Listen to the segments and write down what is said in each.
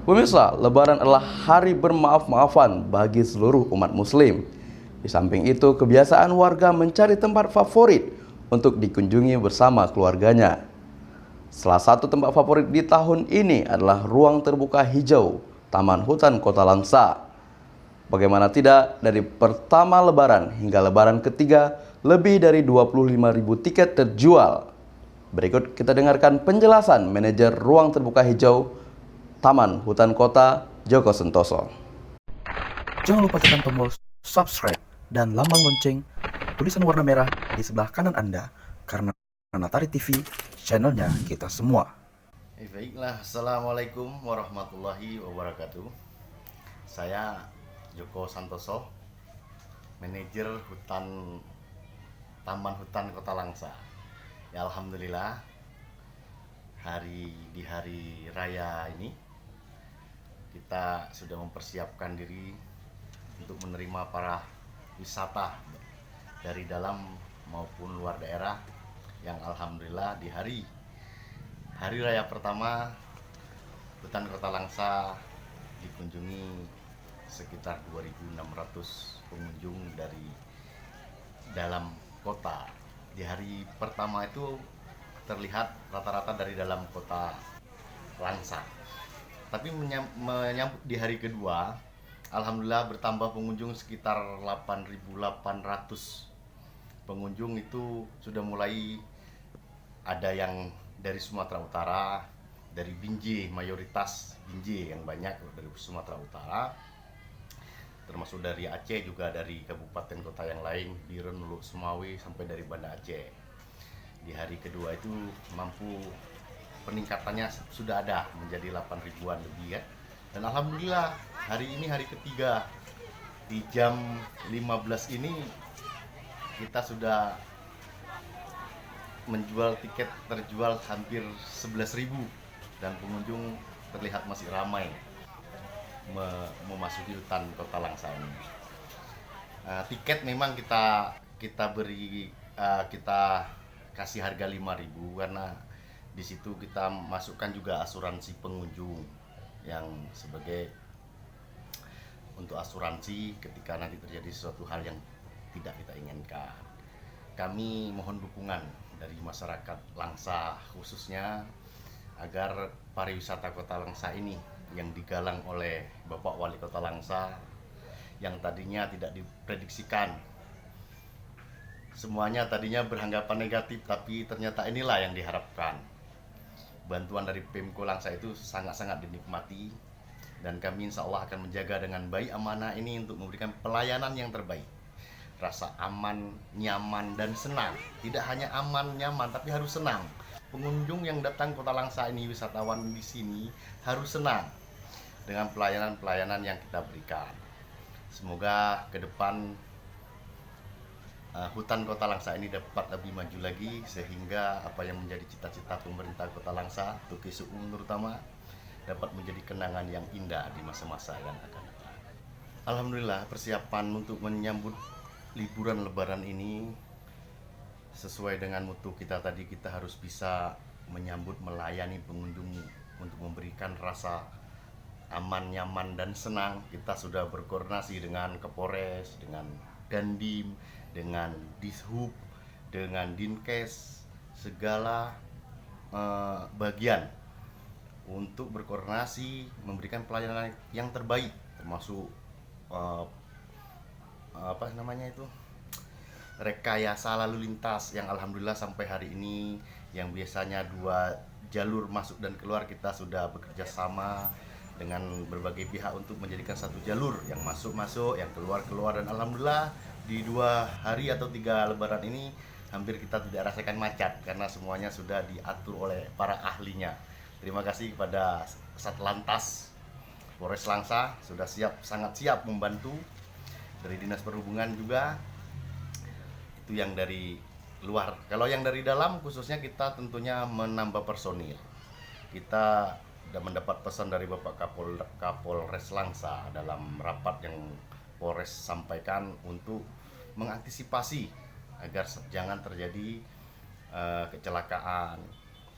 Pemirsa, Lebaran adalah hari bermaaf-maafan bagi seluruh umat Muslim. Di samping itu, kebiasaan warga mencari tempat favorit untuk dikunjungi bersama keluarganya. Salah satu tempat favorit di tahun ini adalah ruang terbuka hijau Taman Hutan Kota Langsa. Bagaimana tidak, dari pertama Lebaran hingga Lebaran ketiga, lebih dari 25.000 tiket terjual. Berikut kita dengarkan penjelasan manajer ruang terbuka hijau Taman Hutan Kota, Joko Sentoso. Jangan lupa tekan tombol subscribe dan lambang lonceng tulisan warna merah di sebelah kanan Anda, karena Natari TV, channelnya kita semua. Baiklah, Assalamualaikum warahmatullahi wabarakatuh. Saya Joko Santoso, manajer Taman Hutan Kota Langsa. Ya, alhamdulillah, di hari raya ini kita sudah mempersiapkan diri untuk menerima para wisata dari dalam maupun luar daerah yang alhamdulillah di hari raya pertama Hutan Kota Langsa dikunjungi sekitar 2.600 pengunjung dari dalam kota. Di hari pertama itu terlihat rata-rata dari dalam kota Langsa. Tapi menyambut di hari kedua, alhamdulillah bertambah pengunjung sekitar 8.800 pengunjung. Itu sudah mulai ada yang dari Sumatera Utara, dari Binjai, mayoritas Binjai yang banyak dari Sumatera Utara, termasuk dari Aceh, juga dari kabupaten kota yang lain, Biren, Luwu, Sumawi, sampai dari Banda Aceh. Di hari kedua itu mampu peningkatannya sudah ada menjadi 8.000-an lebih ya. Dan alhamdulillah hari ini hari ketiga, di jam 15 ini kita sudah menjual tiket terjual hampir 11.000 dan pengunjung terlihat masih ramai memasuki hutan Kota Langsa ini. Tiket memang kita beri, kita kasih harga 5.000 karena di situ kita masukkan juga asuransi pengunjung yang sebagai untuk asuransi ketika nanti terjadi sesuatu hal yang tidak kita inginkan. Kami mohon dukungan dari masyarakat Langsa khususnya agar pariwisata Kota Langsa ini yang digalang oleh Bapak Wali Kota Langsa yang tadinya tidak diprediksikan, semuanya tadinya beranggapan negatif, tapi ternyata inilah yang diharapkan. Bantuan dari Pemko Langsa itu sangat-sangat dinikmati, dan kami insya Allah akan menjaga dengan baik amanah ini untuk memberikan pelayanan yang terbaik. Rasa aman, nyaman, dan senang. Tidak hanya aman, nyaman, tapi harus senang. Pengunjung yang datang Kota Langsa ini, wisatawan di sini, harus senang dengan pelayanan-pelayanan yang kita berikan. Semoga ke depan Hutan Kota Langsa ini dapat lebih maju lagi, sehingga apa yang menjadi cita-cita pemerintah Kota Langsa, Tuki Suung terutama, dapat menjadi kenangan yang indah di masa-masa yang akan datang. Alhamdulillah, persiapan untuk menyambut liburan Lebaran ini sesuai dengan mutu kita tadi. Kita harus bisa menyambut, melayani pengunjung untuk memberikan rasa aman, nyaman, dan senang. Kita sudah berkoordinasi dengan Kapolres, dengan Dandim, dengan Dishub, dengan Dinkes, segala bagian untuk berkoordinasi memberikan pelayanan yang terbaik, termasuk rekayasa lalu lintas yang alhamdulillah sampai hari ini yang biasanya 2 jalur masuk dan keluar, kita sudah bekerja sama dengan berbagai pihak untuk menjadikan 1 jalur yang masuk, yang keluar, dan alhamdulillah di 2 hari atau 3 Lebaran ini hampir kita tidak rasakan macet karena semuanya sudah diatur oleh para ahlinya. Terima kasih kepada Satlantas Polres Langsa, sudah sangat siap membantu. Dari Dinas Perhubungan juga, itu yang dari luar. Kalau yang dari dalam khususnya kita tentunya menambah personil. Kita sudah mendapat pesan dari Bapak Kapolres Langsa dalam rapat yang Polres sampaikan untuk mengantisipasi agar jangan terjadi kecelakaan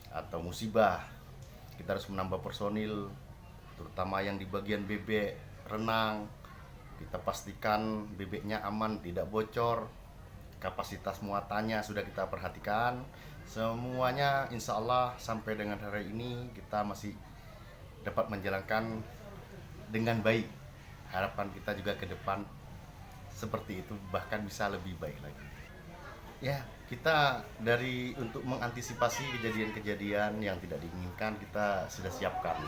atau musibah. Kita harus menambah personil terutama yang di bagian bebek renang. Kita pastikan bebeknya aman, tidak bocor. Kapasitas muatannya sudah kita perhatikan. Semuanya insya Allah sampai dengan hari ini kita masih dapat menjalankan dengan baik. Harapan kita juga ke depan seperti itu, bahkan bisa lebih baik lagi. Ya, kita untuk mengantisipasi kejadian-kejadian yang tidak diinginkan, kita sudah siapkan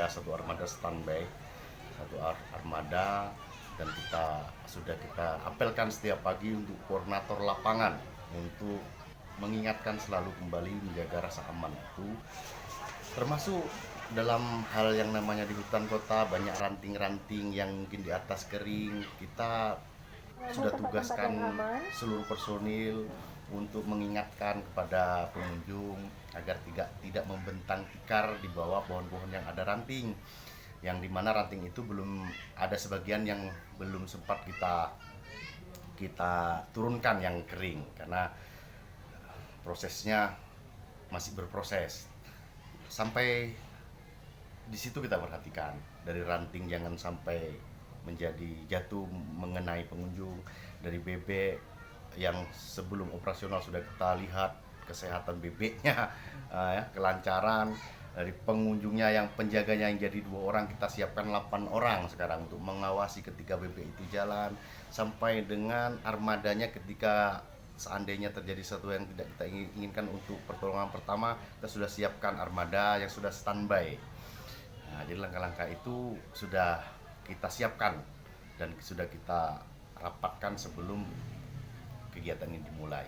satu armada standby, satu armada, dan kita apelkan setiap pagi untuk koordinator lapangan untuk mengingatkan selalu kembali menjaga rasa aman itu, termasuk dalam hal yang namanya di hutan kota banyak ranting-ranting yang mungkin di atas kering. Kita sudah tugaskan seluruh personil untuk mengingatkan kepada pengunjung agar tidak membentang tikar di bawah pohon-pohon yang ada ranting, yang dimana ranting itu belum ada, sebagian yang belum sempat kita turunkan yang kering karena prosesnya masih berproses. Sampai di situ kita perhatikan dari ranting jangan sampai menjadi jatuh mengenai pengunjung, dari bebek yang sebelum operasional sudah kita lihat kesehatan bebeknya, kelancaran. Dari pengunjungnya yang penjaganya yang jadi 2 orang, kita siapkan 8 orang sekarang untuk mengawasi ketika bebek itu jalan, sampai dengan armadanya ketika seandainya terjadi sesuatu yang tidak kita inginkan untuk pertolongan pertama, kita sudah siapkan armada yang sudah standby. Nah, jadi langkah-langkah itu sudah kita siapkan dan sudah kita rapatkan sebelum kegiatan ini dimulai.